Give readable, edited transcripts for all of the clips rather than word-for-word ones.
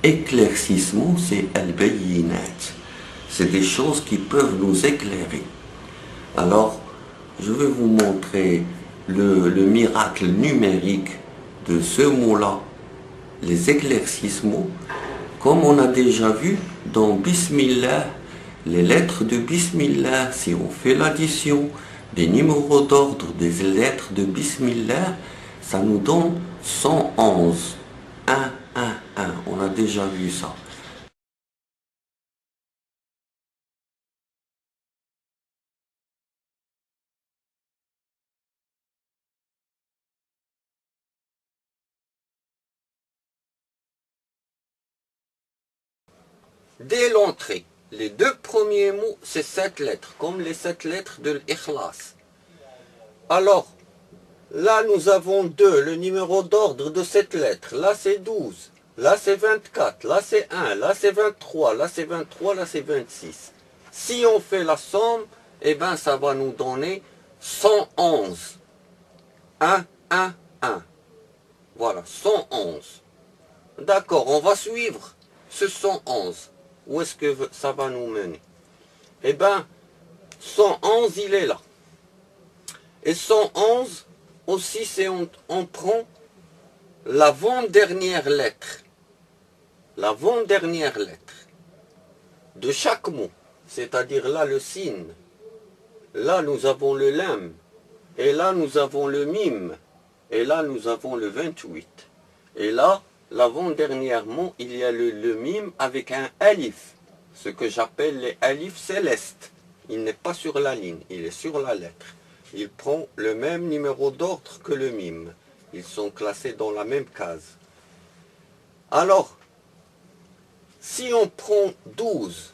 Éclaircissement, c'est al-bayyinat. C'est des choses qui peuvent nous éclairer. Alors, je vais vous montrer le miracle numérique de ce mot-là, les éclaircissements, comme on a déjà vu dans Bismillah, les lettres de Bismillah, si on fait l'addition des numéros d'ordre des lettres de Bismillah, ça nous donne 111. 1, 1, 1. On a déjà vu ça. Dès l'entrée, les deux premiers mots, c'est 7 lettres, comme les 7 lettres de l'Ikhlas. Alors, là, nous avons 2, le numéro d'ordre de cette lettre. Là, c'est 12. Là, c'est 24. Là, c'est 1. Là, c'est 23. Là, c'est 23. Là, c'est 26. Si on fait la somme, eh bien, ça va nous donner 111. 1, 1, 1. Voilà, 111. D'accord, on va suivre ce 111. Où est-ce que ça va nous mener? Eh bien, 111, il est là. Et 111, aussi, c'est on prend l'avant-dernière lettre. L'avant-dernière lettre de chaque mot. C'est-à-dire là, le signe. Là, nous avons le lam. Et là, nous avons le mim. Et là, nous avons le 28. Et là, l'avant-dernier mot, il y a le mim avec un alif. Ce que j'appelle les alifs célestes. Il n'est pas sur la ligne, il est sur la lettre. Il prend le même numéro d'ordre que le mime. Ils sont classés dans la même case. Alors, si on prend 12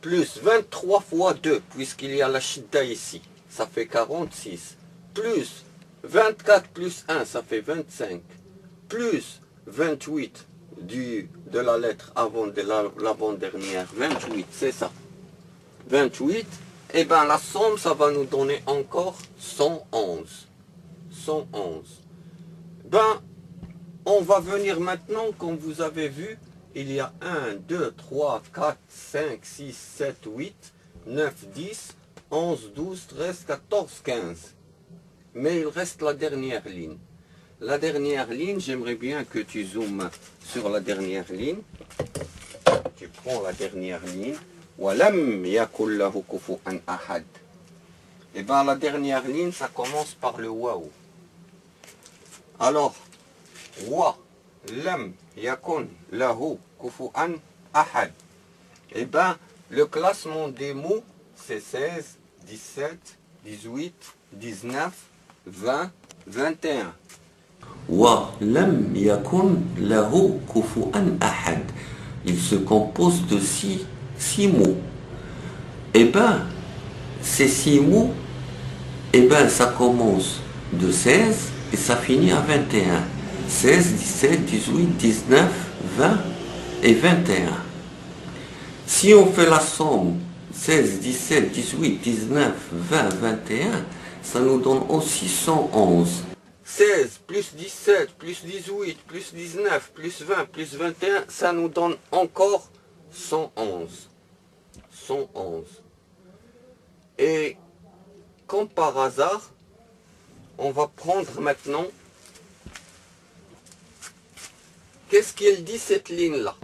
plus 23 fois 2, puisqu'il y a la shidda ici, ça fait 46, plus 24 plus 1, ça fait 25, plus 28 de la lettre avant de l'avant-dernière, 28, c'est ça, 28, et bien la somme, ça va nous donner encore 111. 111. Ben, on va venir maintenant, comme vous avez vu, il y a 1, 2, 3, 4, 5, 6, 7, 8, 9, 10, 11, 12, 13, 14, 15. Mais il reste la dernière ligne. La dernière ligne, j'aimerais bien que tu zoomes sur la dernière ligne. Tu prends la dernière ligne. وَلَمْ يَكُنْ لَهُ كُفُوًا أَحَدٌ. Et bien la dernière ligne, ça commence par le waouh. Alors, wa lam yakun lahu kufu'an ahad. Eh bien, le classement des mots, c'est 16, 17, 18, 19, 20, 21. Wa lam yakun lahu kufu'an ahad. Il se compose de 6 mots. Eh bien, ces 6 mots, eh bien, ça commence de 16 et ça finit à 21. 16, 17, 18, 19, 20 et 21. Si on fait la somme 16, 17, 18, 19, 20, 21, ça nous donne aussi 111. 16 plus 17 plus 18 plus 19 plus 20 plus 21, ça nous donne encore 111. 111. Et comme par hasard, on va prendre maintenant, qu'est-ce qu'il dit cette ligne-là?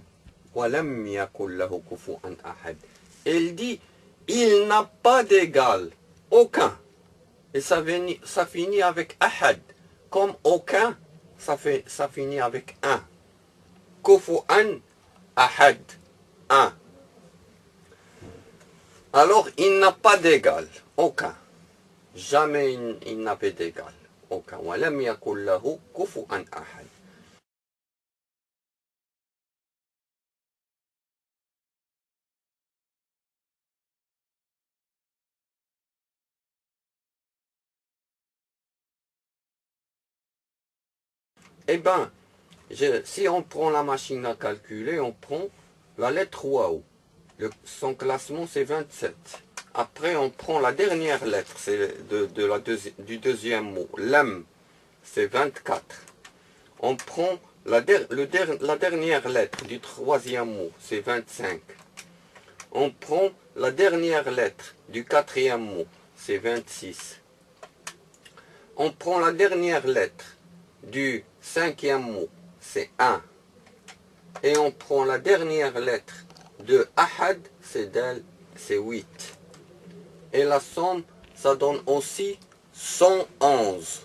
Il dit, il n'a pas d'égal, aucun. Et ça finit avec ahad. Comme aucun, ça finit avec un. Kufu'an ahad, un. Alors, il n'a pas d'égal, aucun. Jamais il n'avait d'égal, aucun. وَلَمْ يَكُنْ لَهُ كُفُوًا أَحَدٌ. Eh bien, si on prend la machine à calculer, on prend la lettre waouh. Son classement, c'est 27. Après, on prend la dernière lettre, c'est du deuxième mot. Lam, c'est 24. On prend La dernière lettre du troisième mot, c'est 25. On prend la dernière lettre du quatrième mot, c'est 26. On prend la dernière lettre du cinquième mot, c'est 1. Et on prend la dernière lettre de Ahad, c'est Dal, c'est 8. Et la somme, ça donne aussi 111.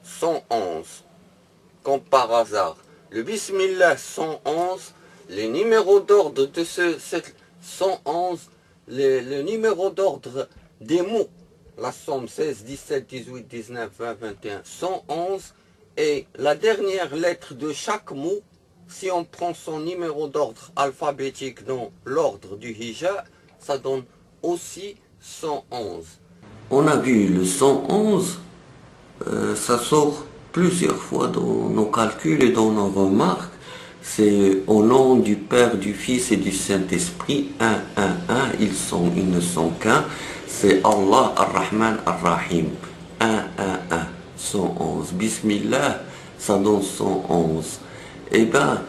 111. Comme par hasard. Le Bismillah 111, les numéros d'ordre de ce 111, le numéro d'ordre des mots, la somme 16, 17, 18, 19, 20, 21, 111, et la dernière lettre de chaque mot, si on prend son numéro d'ordre alphabétique dans l'ordre du hija, ça donne aussi 111. On a vu le 111, ça sort plusieurs fois dans nos calculs et dans nos remarques. C'est au nom du Père, du Fils et du Saint-Esprit, 1, 1, 1, ils ne sont qu'un. C'est Allah Ar-Rahman Ar-Rahim, 1, 1, 1, 111. Bismillah, ça donne 111. Eh bien,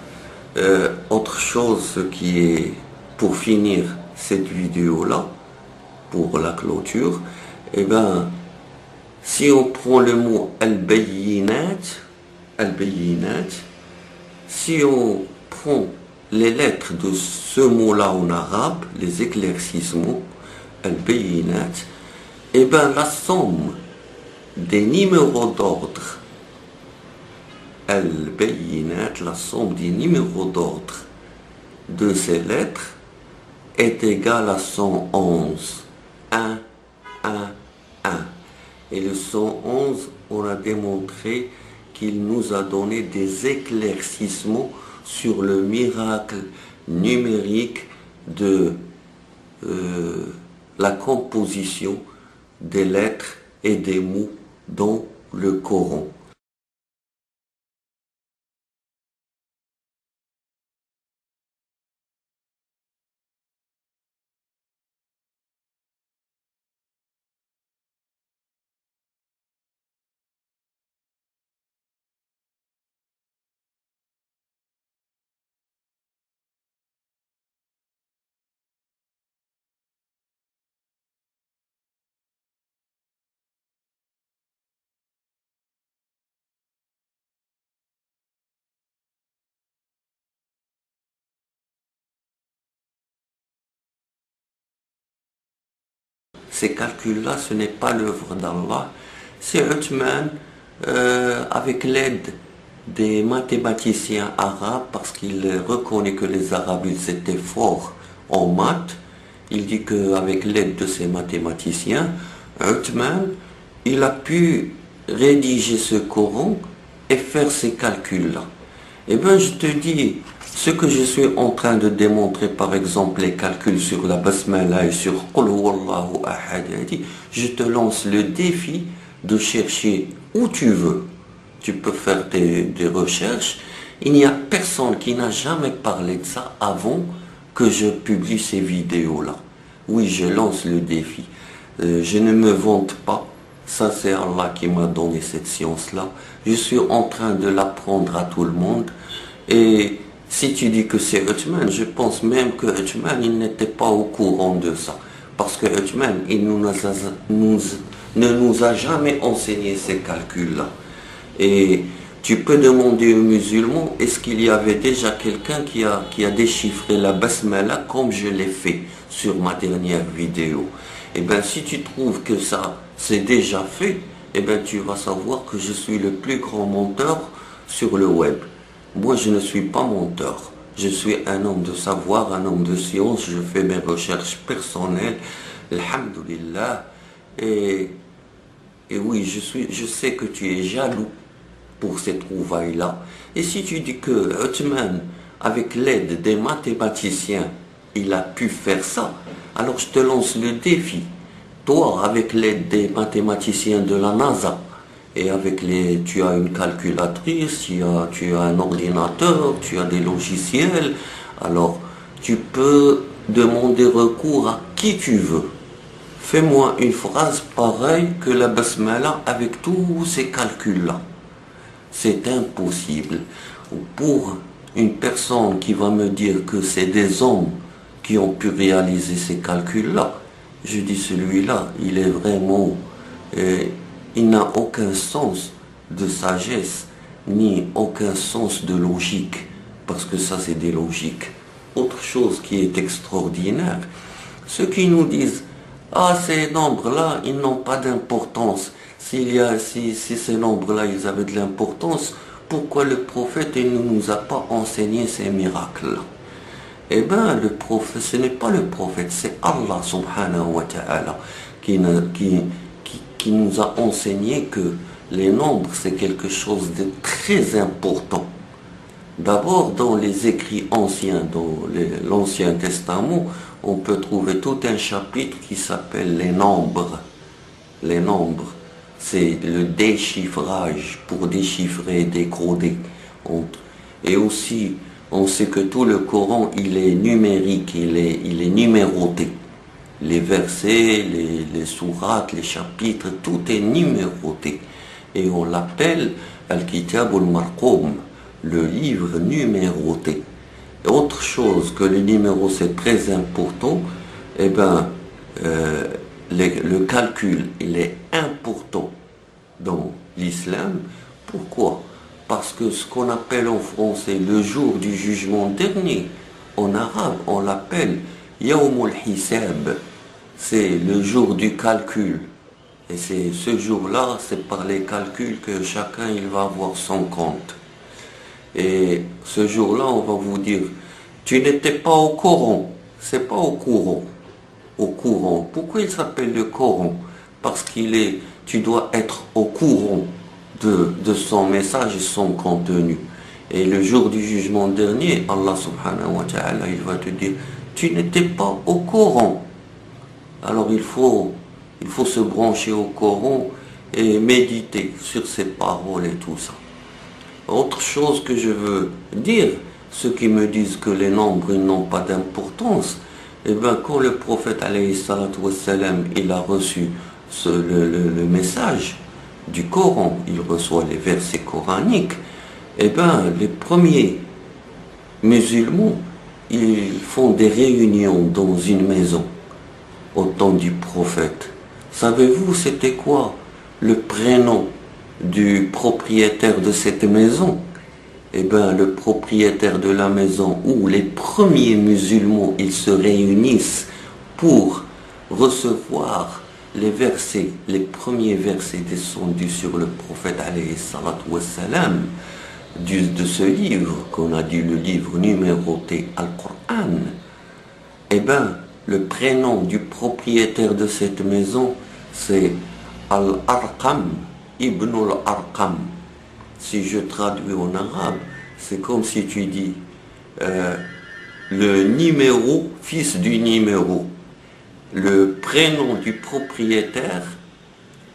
autre chose qui est, pour finir cette vidéo-là, pour la clôture, eh bien, si on prend le mot al-bayyinat, si on prend les lettres de ce mot-là en arabe, les éclaircissements, al-bayyinat, eh bien la somme des numéros d'ordre, al-bayyinat, la somme des numéros d'ordre de ces lettres est égale à 111. 1, 1, 1. Et le 111, on a démontré qu'il nous a donné des éclaircissements sur le miracle numérique de la composition des lettres et des mots dans le Coran. Ces calculs-là, ce n'est pas l'œuvre d'Allah, c'est Uthman avec l'aide des mathématiciens arabes, parce qu'il reconnaît que les Arabes ils étaient forts en maths. Il dit qu'avec l'aide de ces mathématiciens, Uthman, il a pu rédiger ce Coran et faire ces calculs-là. Eh bien, je te dis, ce que je suis en train de démontrer, par exemple, les calculs sur la Basmala et sur Qul Huwallahu Ahad, je te lance le défi de chercher où tu veux. Tu peux faire des recherches. Il n'y a personne qui n'a jamais parlé de ça avant que je publie ces vidéos-là. Oui, je lance le défi. Je ne me vante pas. Ça, c'est Allah qui m'a donné cette science-là. Je suis en train de l'apprendre à tout le monde. Et si tu dis que c'est Uthman, je pense même que Uthman, il n'était pas au courant de ça. Parce que Uthman, il ne nous a jamais enseigné ces calculs-là. Et tu peux demander aux musulmans, est-ce qu'il y avait déjà quelqu'un qui a déchiffré la Basmala comme je l'ai fait sur ma dernière vidéo? Eh bien, si tu trouves que ça, c'est déjà fait, eh bien, tu vas savoir que je suis le plus grand menteur sur le web. Moi, je ne suis pas menteur. Je suis un homme de savoir, un homme de science. Je fais mes recherches personnelles. Alhamdulillah. Et oui, je sais que tu es jaloux pour ces trouvailles-là. Et si tu dis que Uthman, avec l'aide des mathématiciens, il a pu faire ça, alors je te lance le défi. Toi, avec l'aide des mathématiciens de la NASA, et tu as une calculatrice, tu as un ordinateur, tu as des logiciels, alors tu peux demander recours à qui tu veux. Fais-moi une phrase pareille que la Basmala avec tous ces calculs-là. C'est impossible. Pour une personne qui va me dire que c'est des hommes qui ont pu réaliser ces calculs-là, je dis celui-là, il est vraiment... il n'a aucun sens de sagesse, ni aucun sens de logique, parce que ça c'est des logiques. Autre chose qui est extraordinaire, ceux qui nous disent ah, ces nombres-là, ils n'ont pas d'importance. Si ces nombres-là, ils avaient de l'importance, pourquoi le prophète ne nous a pas enseigné ces miracles-là? Eh bien, le prophète, ce n'est pas le prophète, c'est Allah subhanahu wa ta'ala qui nous a enseigné que les nombres, c'est quelque chose de très important. D'abord, dans les écrits anciens, dans l'Ancien Testament, on peut trouver tout un chapitre qui s'appelle les nombres. Les nombres, c'est le déchiffrage pour déchiffrer, décoder. Et aussi, on sait que tout le Coran, il est numérique, il est numéroté. Les versets, les sourates, les chapitres, tout est numéroté. Et on l'appelle Al-Kitab al-Marqoum, le livre numéroté. Autre chose que le numéro c'est très important, eh ben, le calcul il est important dans l'islam. Pourquoi? Parce que ce qu'on appelle en français le jour du jugement dernier, en arabe on l'appelle Yawmul Hisab, c'est le jour du calcul. Et c'est ce jour-là, c'est par les calculs que chacun il va avoir son compte. Et ce jour-là, on va vous dire, tu n'étais pas au courant. C'est pas au courant. Au courant. Pourquoi il s'appelle le Coran? Parce tu dois être au courant de son message et son contenu. Et le jour du jugement dernier, Allah subhanahu wa ta'ala, il va te dire, tu n'étais pas au courant. Alors il faut se brancher au Coran et méditer sur ses paroles et tout ça. Autre chose que je veux dire, ceux qui me disent que les nombres n'ont pas d'importance, eh bien quand le prophète alayhi salatu wassalam, il a reçu le message du Coran, il reçoit les versets coraniques, eh bien les premiers musulmans, ils font des réunions dans une maison au temps du prophète. Savez-vous c'était quoi le prénom du propriétaire de cette maison? Eh bien, le propriétaire de la maison où les premiers musulmans, ils se réunissent pour recevoir les versets, les premiers versets descendus sur le prophète alayhi salatu wassalam, de ce livre qu'on a dit le livre numéroté Al-Qur'an. Eh bien, le prénom du propriétaire de cette maison, c'est Al-Arqam Ibn al-Arqam. Si je traduis en arabe, c'est comme si tu dis le numéro, fils du numéro. Le prénom du propriétaire,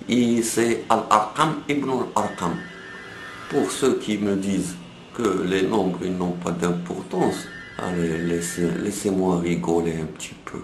c'est Al-Arqam Ibn al-Arqam. Pour ceux qui me disent que les nombres n'ont pas d'importance, allez, laissez-moi rigoler un petit peu.